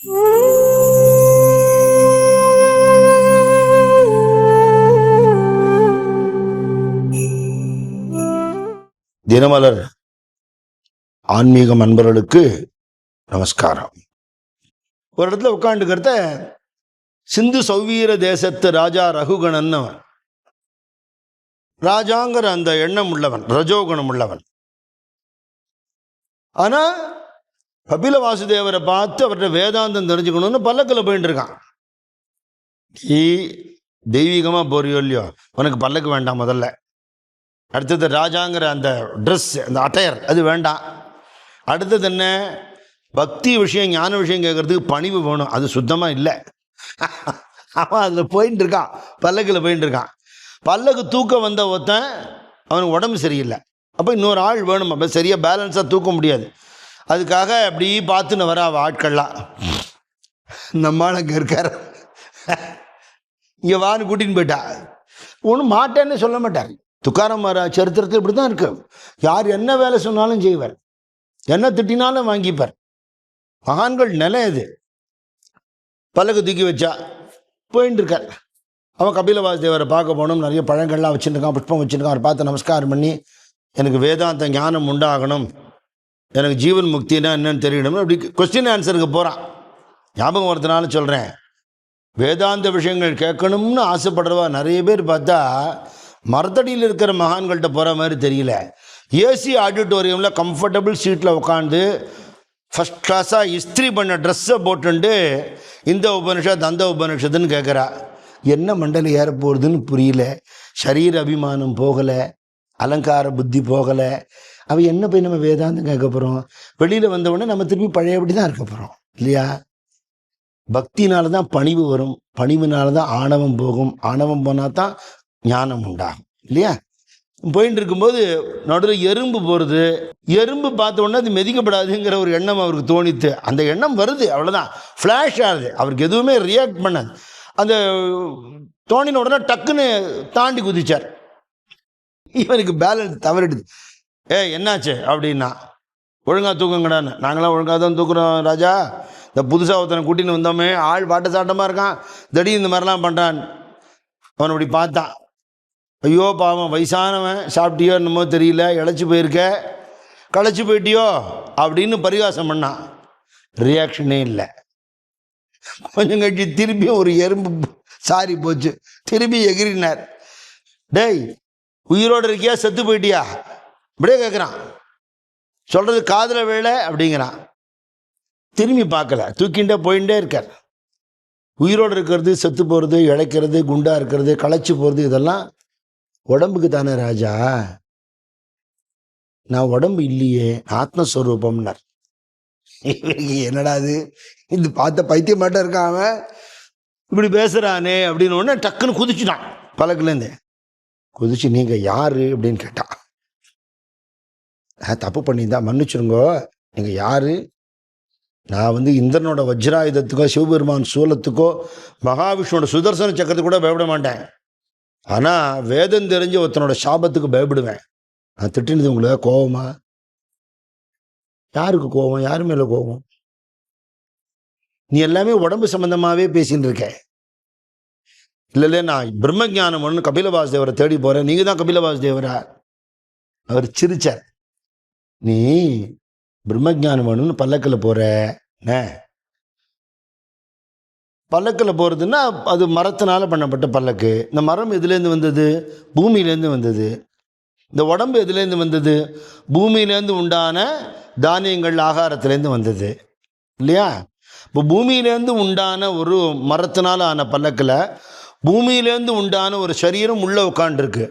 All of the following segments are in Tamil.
தினமலர் ஆன்மீக அன்பர்களுக்கு நமஸ்காரம். ஒரு இடத்துல உட்காந்துக்கிறத சிந்து சௌவீர தேசத்து ராஜா ரகுகணன், ராஜாங்கிற அந்த எண்ணம் உள்ளவன், ரஜோகுணம் உள்ளவன். ஆனா கபில வாசுதேவரை பார்த்து அவர்கிட்ட வேதாந்தம் தெரிஞ்சுக்கணும்னு பல்லக்கில் போயிட்டு இருக்கான். தெய்வீகமா போறியோ இல்லையோ, உனக்கு பல்லக்கு வேண்டாம். முதல்ல அடுத்தது ராஜாங்கிற அந்த ட்ரெஸ், அந்த அட்டையர், அது வேண்டாம். அடுத்தது என்ன, பக்தி விஷயம், ஞான விஷயம் கேட்கறதுக்கு பணிவு வேணும். அது சுத்தமாக இல்லை. அவன் அதில் போயிட்டு இருக்கான், பல்லக்கில் போயிட்டு இருக்கான். பல்லக்கு தூக்க வந்த ஒருத்தன் அவனுக்கு உடம்பு சரியில்லை. அப்போ இன்னொரு ஆள் வேணும். அப்போ சரியாக பேலன்ஸாக தூக்க முடியாது. அதுக்காக அப்படி பார்த்துன்னு வர அவள் ஆட்கள்லாம், நம்மளால் அங்கே இருக்கார், இங்கே வான்னு கூட்டின்னு போயிட்டா. ஒன்றும் மாட்டேன்னு சொல்ல மாட்டார். துக்காராம் மகாராஜ் சரித்திரத்தில் இப்படி தான் இருக்கு. யார் என்ன வேலை சொன்னாலும் செய்வார், என்ன திட்டினாலும் வாங்கிப்பார். மகான்கள் நிலை இது. பல்லக்கு தூக்கி வச்சா போயின்னு இருக்கார். அவன் கபில வாசுதேவரை பார்க்க போகணும். நிறைய பழங்கள்லாம் வச்சுருக்கான், புஷ்பம் வச்சுருக்கான். அவரை பார்த்து நமஸ்காரம் பண்ணி, எனக்கு வேதாந்த ஞானம் உண்டாகணும், எனக்கு ஜீவன் முக்தினா என்னன்னு தெரியணும், அப்படி கொஸ்டின் ஆன்சருக்கு போகிறான். ஞாபகம் வரதுனால சொல்கிறேன், வேதாந்த விஷயங்கள் கேட்கணும்னு ஆசைப்படுறவா நிறைய பேர் பார்த்தா மரத்தடியில் இருக்கிற மகான்கள்கிட்ட போகிற மாதிரி தெரியல. ஏசி ஆடிட்டோரியமில் கம்ஃபர்டபுள் சீட்டில் உட்காந்து ஃபஸ்ட் கிளாஸாக இஸ்திரி பண்ண ட்ரெஸ்ஸை போட்டுண்டு இந்த உபனிஷத் அந்த உபனிஷத்துன்னு கேட்குறா. என்ன மண்டல ஏற போகிறதுன்னு புரியல. சரீர அபிமானம் போகலை, அலங்கார புத்தி போகலை. அவள் என்ன போய் நம்ம வேதாந்தம் கேட்க போகிறோம்? வெளியில் வந்தவுடனே நம்ம திருப்பி பழையபடி தான் இருக்க போகிறோம் இல்லையா? பக்தினால தான் பணிவு வரும், பணிவுனால தான் ஆணவம் போகும், ஆணவம் போனால் தான் ஞானம் உண்டாகும் இல்லையா? போயிட்டு இருக்கும்போது நடுவில் எறும்பு போகிறது. எறும்பு பார்த்த உடனே அது மெதிக்கப்படாதுங்கிற ஒரு எண்ணம் அவருக்கு தோணித்து. அந்த எண்ணம் வருது, அவ்வளோதான், ஃப்ளாஷ் ஆகுது. அவருக்கு எதுவுமே ரியாக்ட் பண்ணாது. அந்த தோணின உடனே டக்குன்னு தாண்டி குதிச்சார். இவனுக்கு பேலன்ஸ் தவறிடுது. என்னாச்சு அப்படின்னா, ஒழுங்காக தூக்குங்கடான்னு. நாங்களாம் ஒழுங்காக தான் தூக்குறோம் ராஜா. இந்த புதுசாக ஒருத்தனை கூட்டின்னு வந்தோமே, ஆள் பாட்ட சாட்டமாக இருக்கான், திடீர்னு இந்த மாதிரிலாம் பண்ணுறான். அவனை அப்படி பார்த்தான். ஐயோ பாவம், வயசானவன், சாப்பிட்டியோ என்னமோ தெரியல, இழைச்சி போயிருக்க, களைச்சி போயிட்டியோ அப்படின்னு பரிகாசம் பண்ணான். ரியாக்ஷனே இல்லை. கொஞ்சம் கழிச்சு திரும்பி ஒரு எறும்பு சாரி போச்சு, திரும்பி எகிரினார். டேய், உயிரோடு இருக்கியா செத்து போயிட்டியா இப்படியே கேட்குறான். சொல்கிறது காதில் வேலை அப்படிங்கிறான். திரும்பி பார்க்கல, தூக்கிண்டே போயிட்டே இருக்கார். உயிரோடு இருக்கிறது, செத்து போகிறது, இழைக்கிறது, குண்டாக இருக்கிறது, களைச்சி போகிறது, இதெல்லாம் உடம்புக்கு தானே ராஜா. நான் உடம்பு இல்லையே, ஆத்மஸ்வரூபம்னார். என்னடா அது, இது பார்த்த பைத்தியம் மாட்டம் இருக்கான் அவன், இப்படி பேசுகிறானே அப்படின்னு உடனே டக்குன்னு குதிச்சுட்டான். பழக்கிலேருந்து குதிச்சு, நீங்கள் யாரு அப்படின்னு கேட்டான். தப்பு பண்ணியிருந்தா மன்னிச்சிருங்கோ, நீங்கள் யாரு? நான் இந்திரனோட வஜ்ராயுதத்துக்கோ, சிவபெருமான் சூலத்துக்கோ, மகாவிஷ்ணுவோட சுதர்சன சக்கரத்துக்கு கூட பயப்பட மாட்டேன். ஆனால் வேதம் தெரிஞ்ச ஒருத்தனோட சாபத்துக்கு பயப்படுவேன். நான் திட்டினது உங்களுக்கு கோபமா? யாருக்கு கோபம்? யாரு மேலே கோபம்? நீ எல்லாமே உடம்பு சம்பந்தமாகவே பேசின்னு இருக்க. இல்லை, நான் பிரம்ம ஞானம் ஒன்று கபில வாசுதேவரை தேடி போகிறேன், நீங்கள் தான் கபில வாசுதேவரா? அவர் சிரிச்சார். நீ பிரம்ம ஞானம் ஒன்றுன்னு பல்லக்கில் போகிற. பல்லக்கில் போகிறதுன்னா அது மரத்தினால பண்ணப்பட்ட பல்லக்கு. இந்த மரம் எதுலேருந்து வந்தது? பூமியிலேருந்து வந்தது. இந்த உடம்பு எதுலேருந்து வந்தது? பூமியிலேருந்து உண்டான தானியங்கள், ஆகாரத்துலேருந்து வந்தது இல்லையா? இப்போ பூமியிலேருந்து உண்டான ஒரு மரத்தினால் ஆன பல்லக்கில் பூமியிலேருந்து உண்டான ஒரு சரீரம் உள்ளே உட்காண்டிருக்கு.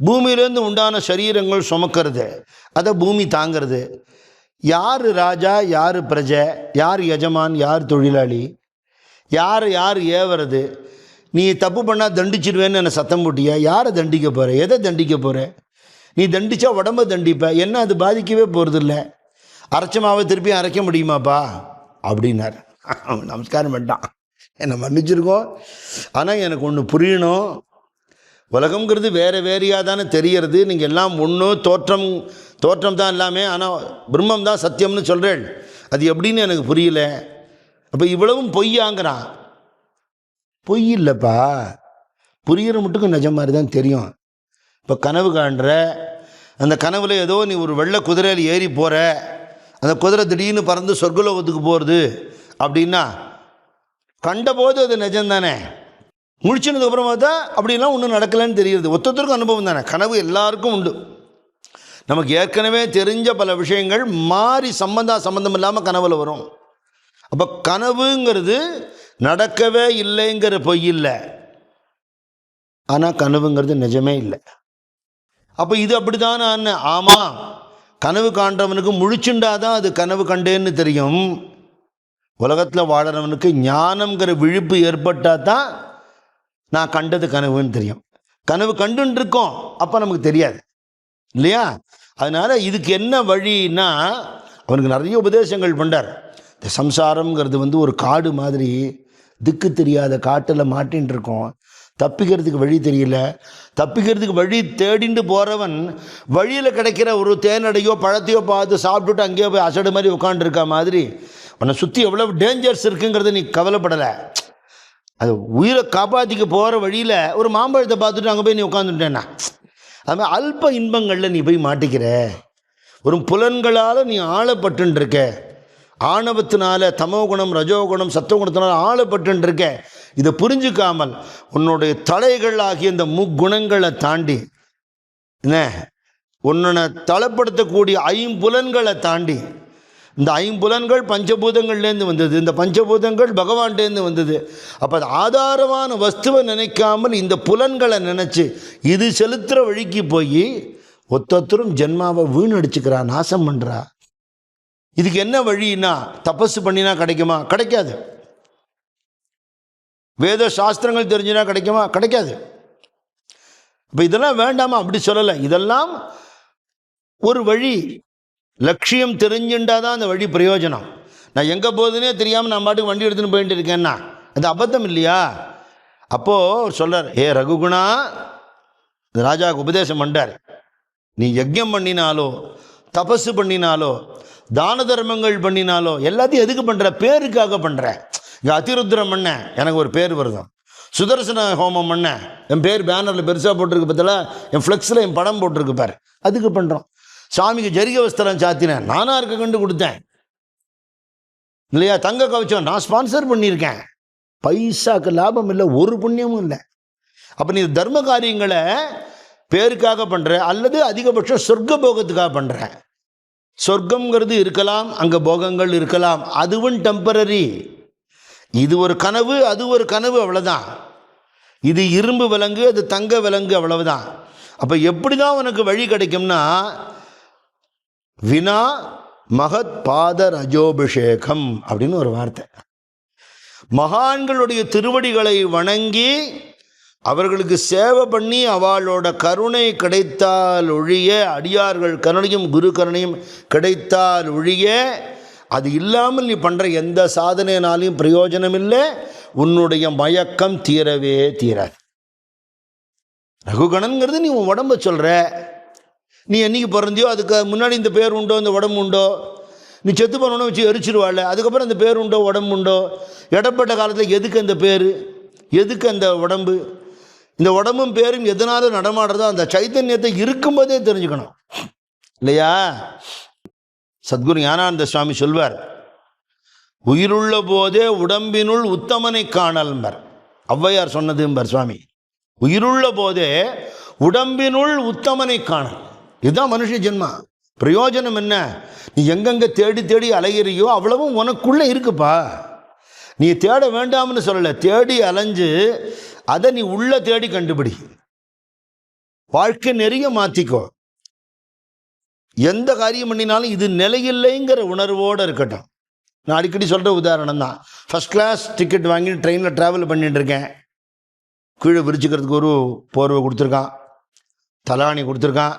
பூமியிலேருந்து உண்டான சரீரங்கள் சுமக்கிறது, அதை பூமி தாங்கிறது. யார் ராஜா, யார் பிரஜை, யார் எஜமான், யார் தொழிலாளி, யார் ஏவறது? நீ தப்பு பண்ணால் தண்டிச்சிடுவேன்னு என்னை சத்தம் போட்டியா? யாரை தண்டிக்க போகிற? எதை தண்டிக்க போகிற? நீ தண்டிச்சா உடம்பை தண்டிப்ப, என்ன அது பாதிக்கவே போகிறது இல்லை. அரைச்சமாவை திருப்பி அரைக்க முடியுமாப்பா அப்படின்னார். நமஸ்காரம் பண்ணிட்டான். என்னை மன்னிச்சிருக்கோம், ஆனால் எனக்கு ஒன்று புரியணும். உலகங்கிறது வேறு வேறையாக தானே தெரியறது. நீங்கள் எல்லாம் ஒன்று, தோற்றம் தான் எல்லாமே, ஆனால் பிரம்மம் தான் சத்தியம்னு சொல்கிறேன். அது எப்படின்னு எனக்கு புரியல. அப்போ இவ்வளவும் பொய்யாங்கிறான். பொய் இல்லைப்பா, புரிகிற மட்டுக்கும் நிஜம் மாதிரி தான் தெரியும். இப்போ கனவு காண்ற, அந்த கனவுல ஏதோ நீ ஒரு வெள்ளை குதிரையில் ஏறி போகிற, அந்த குதிரை திடீர்னு பறந்து சொர்க்கலோகத்துக்கு போகிறது அப்படின்னா கண்டபோது அது நிஜம் தானே. முடிச்சினதுக்கு அப்புறமா தான் அப்படிலாம் ஒன்றும் நடக்கலைன்னு தெரியுது. ஒருத்தருக்கும் அனுபவம் தானே. கனவு எல்லாருக்கும் உண்டு. நமக்கு ஏற்கனவே தெரிஞ்ச பல விஷயங்கள் மாறி சம்பந்தம் இல்லாமல் கனவுல வரும். அப்போ கனவுங்கிறது நடக்கவே இல்லைங்கிற பொய் இல்லை, ஆனால் கனவுங்கிறது நிஜமே இல்லை. அப்போ இது அப்படித்தானே அண்ணன்? ஆமாம், கனவு காண்றவனுக்கு முழிச்சுண்டாதான் அது கனவு கண்டேன்னு தெரியும். உலகத்தில் வாழறவனுக்கு ஞானம்ங்கிற விழிப்பு ஏற்பட்டால் தான் நான் கண்டது கனவுன்னு தெரியும். கனவு கண்டுன்னு இருக்கோம், அப்போ நமக்கு தெரியாது இல்லையா? அதனால் இதுக்கு என்ன வழின்னா, அவனுக்கு நிறைய உபதேசங்கள் பண்ணார். இந்த சம்சாரம்ங்கிறது ஒரு காடு மாதிரி, திக்கு தெரியாத காட்டில் மாட்டின்னு இருக்கோம். தப்பிக்கிறதுக்கு வழி தெரியல. தப்பிக்கிறதுக்கு வழி தேடிண்டு போகிறவன் வழியில் கிடைக்கிற ஒரு தேனடையோ பழத்தையோ பார்த்து சாப்பிட்டுட்டு அங்கேயோ போய் அசடு மாதிரி உட்காந்துருக்க மாதிரி உன்னை சுற்றி எவ்வளோ டேஞ்சர்ஸ் இருக்குங்கிறத நீ கவலைப்படலை. அது உயிரை காப்பாற்றிக்க போகிற வழியில் ஒரு மாம்பழத்தை பார்த்துட்டு அங்கே போய் நீ உட்காந்துட்டேன்னா, அதுமாதிரி அல்ப இன்பங்களில் நீ போய் மாட்டிக்கிற. ஒரு புலன்களால் நீ ஆளப்பட்டுருக்க, ஆணவத்தினால தமோகுணம் ரஜோகுணம் சத்துவகுணத்தினால ஆளப்பட்டுருக்க. இதை புரிஞ்சுக்காமல் உன்னுடைய தலைகள் ஆகிய இந்த முக்குணங்களை தாண்டி என்ன உன்னை தளப்படுத்தக்கூடிய ஐம்புலன்களை தாண்டி, இந்த ஐம்புலன்கள் பஞ்சபூதங்கள்லேருந்து வந்தது, இந்த பஞ்சபூதங்கள் பகவான்டேருந்து வந்தது. அப்போ அது ஆதாரமான வஸ்துவை நினைக்காமல் இந்த புலன்களை நினச்சி இது செலுத்துகிற வழிக்கு போய் ஒத்தொத்தரும் ஜென்மாவை வீணடிச்சுக்கிறா, நாசம் பண்ணுறா. இதுக்கு என்ன வழின்னா, தபசு பண்ணினா கிடைக்குமா? கிடைக்காது. வேத சாஸ்திரங்கள் தெரிஞ்சுனா கிடைக்குமா? கிடைக்காது. இப்போ இதெல்லாம் வேண்டாமா? அப்படி சொல்லலை. இதெல்லாம் ஒரு வழி. லட்சியம் தெரிஞ்சுட்டாதான் அந்த வழி பிரயோஜனம். நான் எங்கே போகுதுன்னே தெரியாமல் நான் பாட்டுக்கு வண்டி எடுத்துன்னு போயிட்டு இருக்கேன்னா அது அபத்தம் இல்லையா? அப்போது சொல்கிறார், ஏ ரகுகுணா, ராஜாவுக்கு உபதேசம் பண்ணார். நீ யஜ்யம் பண்ணினாலோ தபசு பண்ணினாலோ தான தர்மங்கள் பண்ணினாலோ எல்லாத்தையும் எதுக்கு பண்ணுற? பேருக்காக பண்ணுற. இங்கே அதிருத்ரம் பண்ண எனக்கு ஒரு பேர் வருதும், சுதர்சன ஹோமம் பண்ண என் பேர் பேனரில் பெருசாக போட்டிருக்கு பார்த்தல, என் ஃப்ளெக்ஸில் என் படம் போட்டிருக்கு பாரு, அதுக்கு பண்ணுறோம். சாமிக்கு ஜரிக வஸ்திரம் சாத்தினேன், நானாக இருக்க கண்டு கொடுத்தேன் இல்லையா? தங்க கவச்சம் நான் ஸ்பான்சர் பண்ணியிருக்கேன். பைசாக்கு லாபம் இல்லை, ஒரு புண்ணியமும் இல்லை. அப்போ நீ தர்ம காரியங்களை பேருக்காக பண்ணுற அல்லது அதிகபட்சம் சொர்க்க போகத்துக்காக பண்ணுற. சொர்க்கங்கிறது இருக்கலாம், அங்கே போகங்கள் இருக்கலாம், அதுவும் டெம்பரரி. இது ஒரு கனவு, அது ஒரு கனவு, அவ்வளோதான். இது இரும்பு விலங்கு, அது தங்க விலங்கு, அவ்வளவுதான். அப்போ எப்படி தான் உனக்கு வழி கிடைக்கும்னா, வினா மகத் பாத ரஜோபிஷேகம் அப்படின்னு ஒரு வார்த்தை. மகான்களுடைய திருவடிகளை வணங்கி அவர்களுக்கு சேவை பண்ணி அவளோட கருணை கிடைத்தால் ஒழிய, அடியார்கள் கருணையும் குரு கருணையும் கிடைத்தால் ஒழிய, அது இல்லாமல் நீ பண்ணுற எந்த சாதனைனாலையும் பிரயோஜனம் இல்லை. உன்னுடைய மயக்கம் தீரவே தீராது. ரகுகணங்கிறது நீ உன் உடம்பை சொல்கிற. நீ என்னைக்கு பிறந்தியோ அதுக்கு முன்னாடி இந்த பேர் உண்டோ, இந்த உடம்பு உண்டோ? நீ செத்து போனோன்னு வச்சு எரிச்சிருவாள், அதுக்கப்புறம் இந்த பேர் உண்டோ உடம்பு உண்டோ? இடப்பட்ட காலத்தில் எதுக்கு அந்த பேர், எதுக்கு அந்த உடம்பு? இந்த உடம்பும் பேரும் எதனால நடமாடுறதோ அந்த சைத்தன்யத்தை இருக்கும்போதே தெரிஞ்சுக்கணும் இல்லையா? சத்குரு ஞானானந்த சுவாமி சொல்வார், உயிருள்ள போதே உடம்பினுள் உத்தமனை காணல்பர். ஔவையார் சொன்னதும்பர் சுவாமி. உயிருள்ள போதே உடம்பினுள் உத்தமனை காணல். இதுதான் மனுஷ ஜென்மா. பிரயோஜனம் என்ன? நீ எங்கெங்கே தேடி தேடி அலைகிறியோ அவ்வளவும் உனக்குள்ளே இருக்குப்பா. நீ தேட வேண்டாம்னு சொல்லலை, தேடி அலைஞ்சு அதை நீ உள்ள தேடி கண்டுபிடி. வாழ்க்கை நெறிய மாற்றிக்கோ. எந்த காரியம் பண்ணினாலும் இது நிலையில்லைங்கிற உணர்வோடு இருக்கட்டும். நான் அடிக்கடி சொல்கிற உதாரணம் தான். ஃபஸ்ட் கிளாஸ் டிக்கெட் வாங்கி ட்ரெயினில் ட்ராவல் பண்ணிட்டு இருக்கேன். கீழே விரிச்சுக்கிறதுக்கு ஒரு போர்வை கொடுத்துருக்கான், தலாணி கொடுத்துருக்கான்,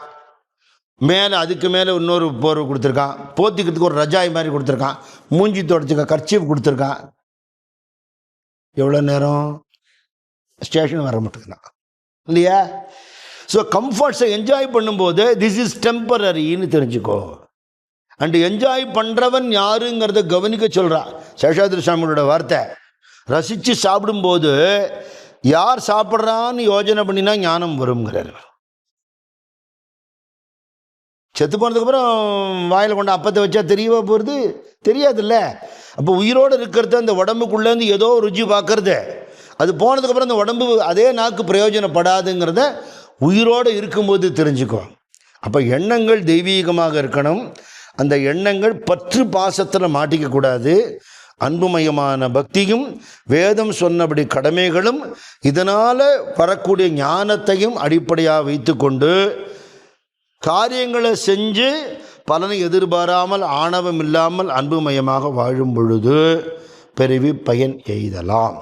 மேலே அதுக்கு மேலே இன்னொரு போர்வை கொடுத்துருக்கான், போத்திக்கிறதுக்கு ஒரு ரஜாய் மாதிரி கொடுத்துருக்கான், மூஞ்சி தொடச்சிக்க கர்ச்சீஃப் கொடுத்துருக்கான். எவ்வளோ நேரம்? ஸ்டேஷன் வர மாட்டேங்குதான் இல்லையா? ஸோ கம்ஃபர்ட்ஸை என்ஜாய் பண்ணும்போது திஸ் இஸ் டெம்பரரின்னு தெரிஞ்சுக்கோ. அண்ட் என்ஜாய் பண்ணுறவன் யாருங்கிறத கவனிக்க சொல்கிறான் சேஷாதிரி சாமியோட வார்த்தை. ரசித்து சாப்பிடும்போது யார் சாப்பிட்றான்னு யோஜனை பண்ணினா ஞானம் வருங்கிறார். செத்து போனதுக்கப்புறம் வாயில் கொண்டு அப்பத்தை வச்சா தெரியவா போகிறது? தெரியாதுல்ல. அப்போ உயிரோடு இருக்கிறது அந்த உடம்புக்குள்ளேருந்து ஏதோ ருச்சி பார்க்கறது, அது போனதுக்கப்புறம் அந்த உடம்பு அதே நாக்கு பிரயோஜனப்படாதுங்கிறத உயிரோடு இருக்கும்போது தெரிஞ்சுக்கும். அப்போ எண்ணங்கள் தெய்வீகமாக இருக்கணும். அந்த எண்ணங்கள் பற்று பாசத்தில் மாட்டிக்கக்கூடாது. அன்புமயமான பக்தியும் வேதம் சொன்னபடி கடமைகளும் இதனால் வரக்கூடிய ஞானத்தையும் அடிப்படையாக வைத்து கொண்டு காரியங்களை செஞ்சு பலனை எதிர்பாராமல் ஆணவம் இல்லாமல் அன்புமயமாக வாழும் பொழுது பிறவி பயன் எய்தலாம்.